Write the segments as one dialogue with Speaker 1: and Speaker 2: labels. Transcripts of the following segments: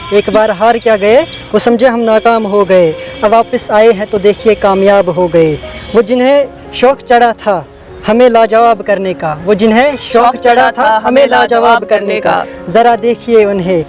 Speaker 1: एक बार हार क्या गए, वो समझे हम नाकाम हो गए, अब वापस आए हैं तो देखिए कामयाब हो गए। वो जिन्हें शौक चढ़ा था हमें लाजवाब करने का, वो जिन्हें शौक चढ़ा था हमें लाजवाब करने का, ज़रा देखिए उन्हें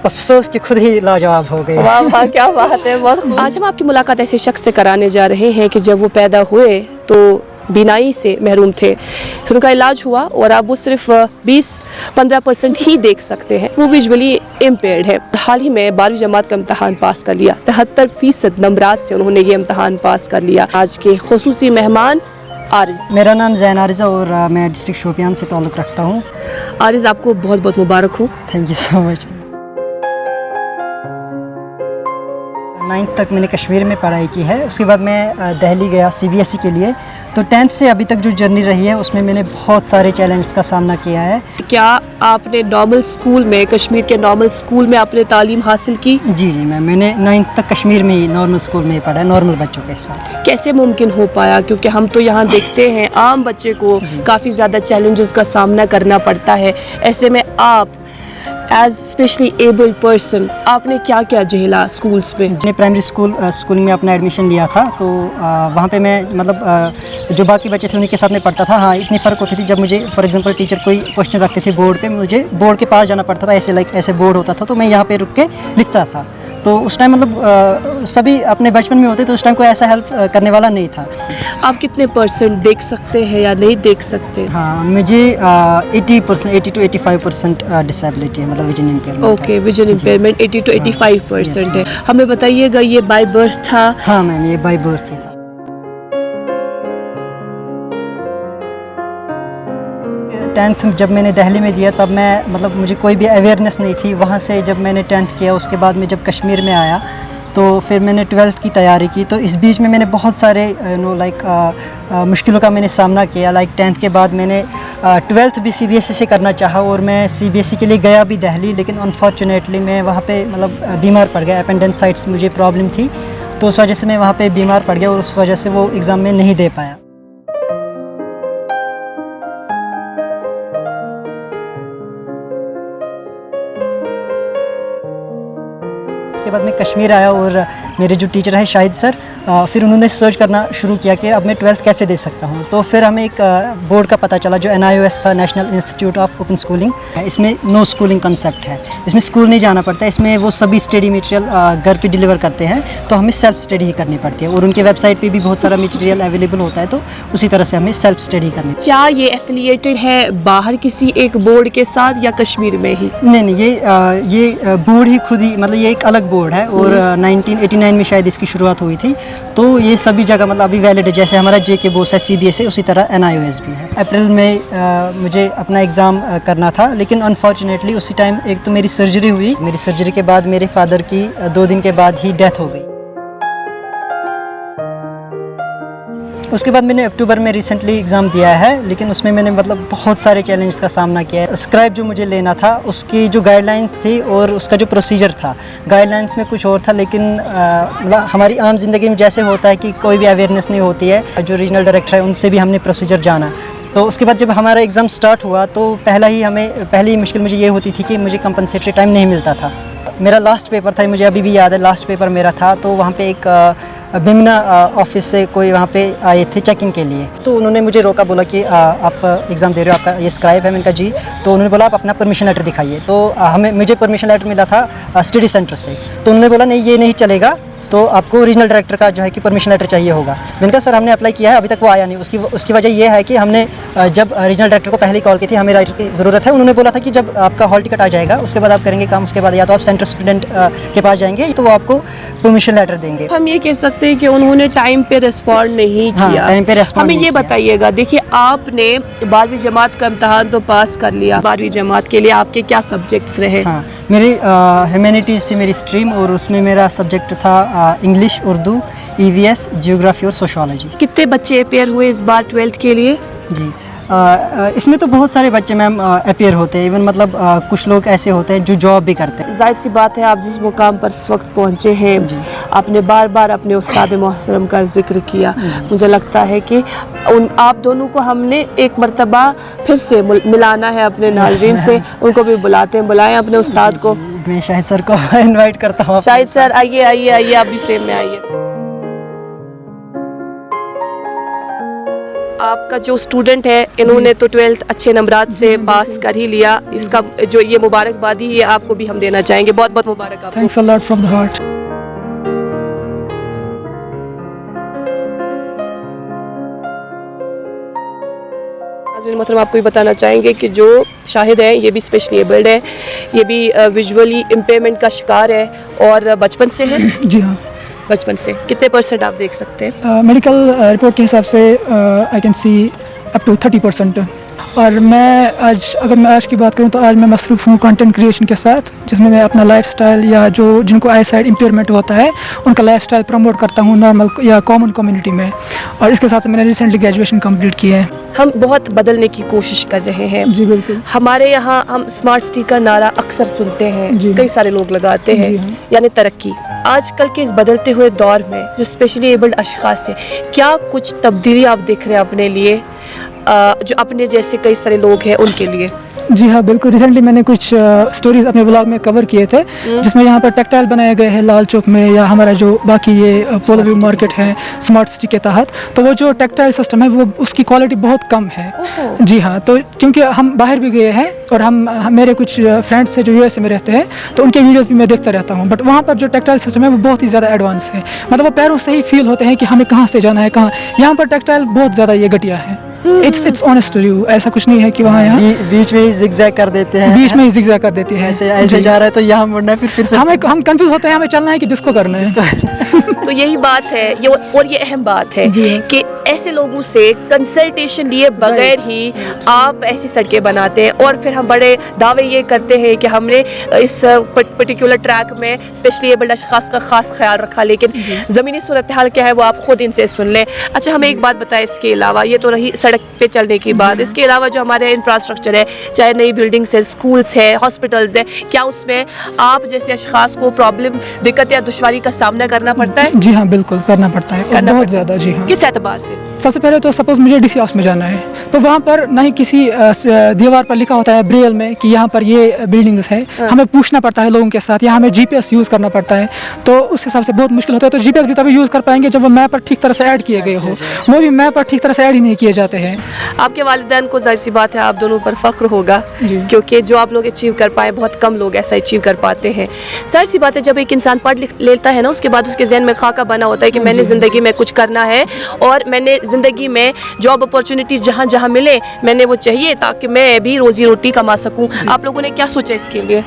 Speaker 1: अफसोस कि खुद ही लाजवाब हो गए।
Speaker 2: वाह वाह, क्या बात है, बहुत खूब। आज हम आपकी मुलाकात ऐसे शख्स से कराने जा रहे हैं कि जब वो पैदा हुए तो बीनाई से महरूम थे, फिर उनका इलाज हुआ और अब वो सिर्फ 20-15% ही देख सकते हैं, वो विजुअली इम्पेयर्ड है। हाल ही में 12वीं जमात का इम्तहान पास कर लिया, 73% नंबरात से उन्होंने ये इम्तहान पास कर लिया। आज के खुसूसी मेहमान आरिज़।
Speaker 1: मेरा नाम ज़ैन आरिज़ है और मैं डिस्ट्रिक्ट शोपियान से ताल्लुक़ रखता हूँ।
Speaker 2: आरिज़, आपको बहुत बहुत मुबारक हो।
Speaker 1: Thank you so much. 9th तक मैंने कश्मीर में पढ़ाई की है, उसके बाद मैं दिल्ली गया CBSE के लिए। तो 10th से अभी तक जो जर्नी रही है उसमें मैंने बहुत सारे चैलेंजेस का सामना किया है।
Speaker 2: क्या आपने नॉर्मल स्कूल में, कश्मीर के नॉर्मल स्कूल में आपने तालीम हासिल की?
Speaker 1: जी मैम, मैंने 9th तक कश्मीर में ही नॉर्मल स्कूल में ही पढ़ा है, नॉर्मल बच्चों के साथ।
Speaker 2: कैसे मुमकिन हो पाया, क्योंकि हम तो यहाँ देखते हैं आम बच्चे को काफ़ी ज़्यादा चैलेंजेस का सामना करना पड़ता है, ऐसे में आप एज स्पेशली एबल्ड पर्सन आपने क्या क्या झेला स्कूल्स में?
Speaker 1: मैंने प्राइमरी स्कूलिंग में अपना एडमिशन लिया था, तो वहाँ पे मैं मतलब जो बाकी बच्चे थे उन्हीं के साथ में पढ़ता था। हाँ, इतनी फ़र्क होती थी, जब मुझे फॉर एग्जांपल टीचर कोई क्वेश्चन रखते थे बोर्ड पे, मुझे बोर्ड के पास जाना पड़ता था, ऐसे बोर्ड होता था, तो मैं यहाँ पे रुक के लिखता था। तो उस टाइम मतलब सभी अपने बचपन में होते, तो उस टाइम कोई ऐसा हेल्प करने वाला नहीं था।
Speaker 2: आप कितने % देख सकते हैं या नहीं देख सकते?
Speaker 1: हाँ, मुझे 80 to 85% डिसेबिलिटी है, मतलब vision impairment.
Speaker 2: Okay, vision impairment 80 to 85% है। हमें बताइएगा, ये बाय बर्थ था?
Speaker 1: हाँ मैम, ये बाय बर्थ ही था। 10th जब मैंने दिल्ली में दिया तब मैं मतलब मुझे कोई भी अवेयरनेस नहीं थी। वहाँ से जब मैंने 10th किया, उसके बाद में जब कश्मीर में आया तो फिर मैंने 12th की तैयारी की। तो इस बीच में मैंने बहुत सारे मुश्किलों का मैंने सामना किया। 10th के बाद मैंने 12th भी CBSE से करना चाहा और मैं CBSE के लिए गया भी दिल्ली, लेकिन अनफॉर्चुनेटली मैं वहाँ पे मतलब बीमार पड़ गया। एपेंडिसाइटिस मुझे प्रॉब्लम थी, तो उस वजह से मैं वहाँ पे बीमार पड़ गया और उस वजह से वो एग्ज़ाम में नहीं दे पाया। उसके बाद मैं कश्मीर आया और मेरे जो टीचर है शाहिद सर, फिर उन्होंने सर्च करना शुरू किया कि अब मैं 12th कैसे दे सकता हूँ। तो फिर हमें एक बोर्ड का पता चला जो NIOS था, national institute of open schooling. इसमें नो स्कूलिंग कंसेप्ट है, इसमें स्कूल नहीं जाना पड़ता, इसमें वो सभी स्टडी मटेरियल घर पे डिलीवर करते हैं, तो हमें सेल्फ स्टडी ही करनी पड़ती है। और उनके वेबसाइट पे भी बहुत सारा मटेरियल अवेलेबल होता है, तो उसी तरह से हमें सेल्फ स्टडी करनी पड़ती है।
Speaker 2: क्या ये एफिलिएटेड है बाहर किसी एक बोर्ड के साथ या कश्मीर में ही?
Speaker 1: नहीं, ये बोर्ड ही खुद ही, मतलब ये एक अलग बोर्ड है और 1989 में शायद इसकी शुरुआत हुई थी। तो ये सभी जगह मतलब अभी वैलिड है, जैसे हमारा JK बोस है CBSE, उसी तरह NIOS भी है। अप्रैल में मुझे अपना एग्ज़ाम करना था, लेकिन अनफॉर्चुनेटली उसी टाइम एक तो मेरी सर्जरी हुई। मेरी सर्जरी के बाद मेरे फादर की 2 दिन के बाद ही डेथ हो गई। उसके बाद मैंने अक्टूबर में रिसेंटली एग्ज़ाम दिया है, लेकिन उसमें मैंने मतलब बहुत सारे चैलेंजेस का सामना किया है। स्क्राइब जो मुझे लेना था उसकी जो गाइडलाइंस थी और उसका जो प्रोसीजर था, गाइडलाइंस में कुछ और था, लेकिन मतलब हमारी आम ज़िंदगी में जैसे होता है कि कोई भी अवेयरनेस नहीं होती है, जो रीजनल डायरेक्टर है उनसे भी हमने प्रोसीजर जाना। तो उसके बाद जब हमारा एग्ज़ाम स्टार्ट हुआ तो पहली मुश्किल मुझे ये होती थी कि मुझे कंपनसेटरी टाइम नहीं मिलता था। मेरा लास्ट पेपर था, मुझे अभी भी याद है, लास्ट पेपर मेरा था। तो वहाँ पे एक बिमना ऑफिस से कोई वहाँ पे आए थे चेकिंग के लिए, तो उन्होंने मुझे रोका, बोला कि आप एग्ज़ाम दे रहे हो, आपका ये स्क्राइब है। मैंने कहा जी। तो उन्होंने बोला आप अपना परमिशन लेटर दिखाइए। तो मुझे परमिशन लेटर मिला था स्टडी सेंटर से। तो उन्होंने बोला नहीं, ये नहीं चलेगा, तो आपको रीजनल डायरेक्टर का जो है कि परमिशन लेटर चाहिए होगा। मैंने कहा सर हमने अप्लाई किया है, अभी तक वो आया नहीं। उसकी वजह ये है कि हमने जब रीजनल डायरेक्टर को पहले कॉल की थी, हमें राइटर की ज़रूरत है। उन्होंने बोला था कि जब आपका हॉल टिकट आ जाएगा उसके बाद आप करेंगे काम, उसके बाद या तो आप सेंटर स्टूडेंट के पास जाएंगे तो वो आपको परमिशन लेटर देंगे।
Speaker 2: हम ये कह सकते हैं कि उन्होंने टाइम पे रिस्पॉन्ड नहीं किया।
Speaker 1: टाइम पे रिस्पॉन्ड
Speaker 2: हमें ये बताइएगा, देखिए आपने 12वीं जमात का इम्तहान तो पास कर लिया, 12वीं जमात के लिए आपके क्या सब्जेक्ट्स रहे?
Speaker 1: हाँ, मेरी ह्यूमैनिटीज़ थी मेरी स्ट्रीम, और उसमें मेरा सब्जेक्ट था इंग्लिश, उर्दू, EVS, जियोग्राफी और सोशोलॉजी।
Speaker 2: कितने बच्चे अपेयर हुए इस बार 12th के लिए?
Speaker 1: जी, इसमें तो बहुत सारे बच्चे मैम अपेयर होते हैं। इवन मतलब कुछ लोग ऐसे होते हैं जो जॉब भी करते हैं।
Speaker 2: जाहिर सी बात है, आप जिस मुकाम पर इस वक्त पहुँचे हैं, आपने बार बार अपने उस्ताद मोहतरम का जिक्र किया। मुझे लगता है कि आप दोनों को हमने एक मरतबा फिर से मिलाना है अपने नाज़रीन से। उनको भी बुलाएं अपने उस्ताद को।
Speaker 1: मैं शाहिद सर को इनवाइट करता हूँ.
Speaker 2: शाहिद सर आइए आइए आइए, आप भी फ्रेम में आइए. आपका जो स्टूडेंट है, इन्होंने तो 12th अच्छे नंबरात से पास कर ही लिया. इसका जो ये मुबारकबादी है आपको भी हम देना चाहेंगे. बहुत बहुत मुबारक आपको.
Speaker 3: Thanks a lot from the heart.
Speaker 2: नाज़रीन मोहतरम, आपको भी बताना चाहेंगे कि जो शाहिद हैं ये भी स्पेशली एबल्ड है, ये भी विजुअली इम्पेयरमेंट का शिकार है और बचपन से है.
Speaker 3: जी हाँ,
Speaker 2: बचपन से कितने % आप देख सकते हैं?
Speaker 3: मेडिकल रिपोर्ट के हिसाब से I can see up to 30%. और मैं आज की बात करूं तो आज मैं मसरूफ़ हूं कंटेंट क्रिएशन के साथ, जिसमें मैं अपना लाइफस्टाइल या जो जिनको आई साइड इम्पेयरमेंट होता है उनका लाइफस्टाइल प्रमोट करता हूं नॉर्मल या कॉमन कम्युनिटी में. और इसके साथ मैंने रिसेंटली ग्रेजुएशन कंप्लीट की है.
Speaker 2: हम बहुत बदलने की कोशिश कर रहे हैं.
Speaker 3: जी बिल्कुल.
Speaker 2: हमारे यहाँ हम स्मार्ट सिटी का नारा अक्सर सुनते हैं, कई सारे लोग लगाते हैं, यानी तरक्की. आजकल के इस बदलते हुए दौर में जो स्पेशली एबल्ड अशखास हैं, क्या कुछ तब्दीली आप देख रहे हैं अपने लिए, जो अपने जैसे कई सारे लोग हैं उनके लिए?
Speaker 3: जी हाँ बिल्कुल. रिसेंटली मैंने कुछ स्टोरीज अपने ब्लॉग में कवर किए थे, जिसमें यहाँ पर टेक्सटाइल बनाए गए हैं लाल चौक में, या हमारा जो बाकी ये पोलो व्यू मार्केट है स्मार्ट सिटी के तहत. तो वो जो टेक्सटाइल सिस्टम है वो उसकी क्वालिटी बहुत कम है. जी हाँ. तो क्योंकि हम बाहर भी गए हैं और हम मेरे कुछ फ्रेंड्स हैं जो यूएसए में रहते हैं, तो उनके वीडियोज़ भी मैं देखता रहता हूँ. बट वहाँ पर जो टेक्सटाइल सिस्टम है वो बहुत ही ज़्यादा एडवांस है. मतलब वो पैरों से ही फील होते हैं कि हमें कहाँ से जाना है कहाँ. यहाँ पर टेक्सटाइल बहुत ज़्यादा ये घटिया है. It's honest to you. ऐसा कुछ नहीं है कि वहाँ यहाँ
Speaker 1: बीच में ही जिगजैग कर देते हैं.
Speaker 3: बीच में ही जिगजैग कर देती है.
Speaker 1: ऐसे जा रहा है तो यहाँ मुड़ना है, फिर से
Speaker 3: हम कंफ्यूज होते हैं हमें चलना है कि जिसको करना है.
Speaker 2: तो यही बात है ये, और ये अहम बात है कि ऐसे लोगों से कंसल्टेशन लिए बगैर ही आप ऐसी सड़कें बनाते हैं, और फिर हम बड़े दावे ये करते हैं कि हमने इस पर्टिकुलर ट्रैक में स्पेशली एबल्ड अशखास का ख़ास ख्याल रखा, लेकिन ज़मीनी सूरत हाल क्या है वो आप खुद इनसे सुन लें. अच्छा, हमें एक बात बताएं, इसके अलावा ये तो रही सड़क पे चलने की बात, इसके अलावा जो हमारे इंफ्रास्ट्रक्चर है, चाहे नई बिल्डिंग्स है, स्कूल्स है, हॉस्पिटल्स है, क्या उसमें आप जैसे अशखास को प्रॉब्लम, दिक्कत या दुश्वारी का सामना करना पड़ता है?
Speaker 3: जी हाँ बिल्कुल करना पड़ता है, बहुत ज़्यादा. जी हाँ.
Speaker 2: किस एतबार से?
Speaker 3: सबसे पहले तो सपोज मुझे डीसी ऑफिस में जाना है, तो वहाँ पर ना ही किसी दीवार पर लिखा होता है ब्रेल में कि यहाँ पर ये बिल्डिंग्स है. हमें पूछना पड़ता है लोगों के साथ, या हमें जीपीएस यूज़ करना पड़ता है. तो उस हिसाब से बहुत मुश्किल होता है. तो जीपीएस भी तभी यूज़ कर पाएंगे जब वो मैप पर ठीक तरह से ऐड किए गए हो. वो भी मैप पर ठीक तरह से ऐड ही नहीं किए जाते हैं.
Speaker 2: आपके वालिदैन को जाहिर सी बात है आप दोनों पर फ़ख्र होगा, क्योंकि जो आप लोग अचीव कर पाए, बहुत कम लोग ऐसा अचीव कर पाते हैं. जाहिर सी बात है जब एक इंसान पढ़ लिख लेता है ना, उसके बाद उसके जहन में खाका बना होता है कि मैंने ज़िंदगी में कुछ करना है, और मैंने ज़िंदगी में जॉब अपॉर्चुनिटीज़ जहाँ जहाँ मिले मैंने वो चाहिए ताकि मैं भी रोज़ी रोटी कमा सकूँ. आप लोगों ने क्या सोचा इसके लिए?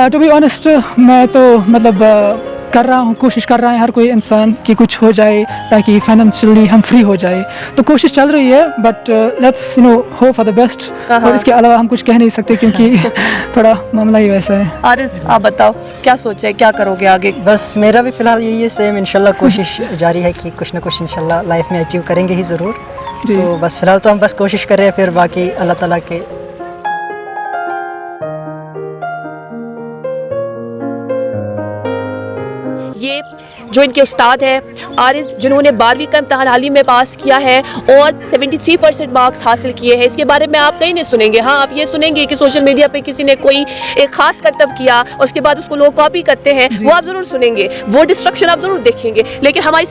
Speaker 3: टू बी ऑनेस्ट, मैं तो मतलब कर रहा हूँ, कोशिश कर रहा है हर कोई इंसान कि कुछ हो जाए ताकि फाइनेंशियली हम फ्री हो जाए. तो कोशिश चल रही है, but let's hope for the best. और इसके अलावा हम कुछ कह नहीं सकते क्योंकि थोड़ा मामला ही वैसा है.
Speaker 2: आरिज़, आप बताओ क्या सोचा है, क्या करोगे आगे?
Speaker 1: बस मेरा भी फ़िलहाल यही है, सेम. इंशाल्लाह कोशिश जारी है कि कुछ ना कुछ इंशाल्लाह लाइफ में अचीव करेंगे ही ज़रूर. तो बस फ़िलहाल तो हम बस कोशिश कर रहे हैं, फिर बाकी अल्लाह ताला के.
Speaker 2: ये जो इनके उस्ताद हैं आरिज़, जिन्होंने 12वीं का इम्तहान हाल ही में पास किया है और 73% मार्क्स हासिल किए हैं. इसके बारे में आप कहीं नहीं सुनेंगे. हाँ, आप ये सुनेंगे कि सोशल मीडिया पे किसी ने कोई एक ख़ास करतब किया और उसके बाद उसको लोग कॉपी करते हैं, वो आप ज़रूर सुनेंगे, वो डिस्ट्रक्शन आप ज़रूर देखेंगे. लेकिन हमारे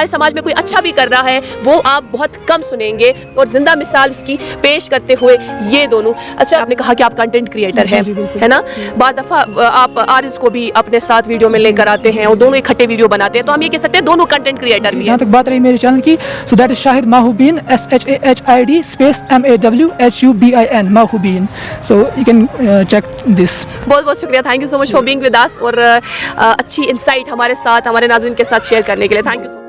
Speaker 2: समाज में कोई अच्छा भी कर रहा है वो आप बहुत कम सुनेंगे, और ज़िंदा मिसाल उसकी पेश करते हुए ये दोनों. अच्छा, आपने कहा कि आप कंटेंट क्रिएटर हैं, है ना? बाज़ दफ़ा आप आरिज़ को भी अपने साथ वीडियो में लेकर आते हैं और दोनों इकट्ठे वीडियो बनाते हैं, तो हम ये कह सकते हैं दोनों कंटेंट क्रिएटर भी हैं.
Speaker 3: जहाँ तक बात रही मेरे चैनल की, so that is Shahid Mahubeen, SHAHID space MAWHUBIN, Mahubeen. So you can check this.
Speaker 2: बहुत बहुत शुक्रिया, thank you so much for being with us, और अच्छी इंसाइट हमारे साथ, हमारे नाज़रीन के साथ शेयर करने के लिए. Thank you so much.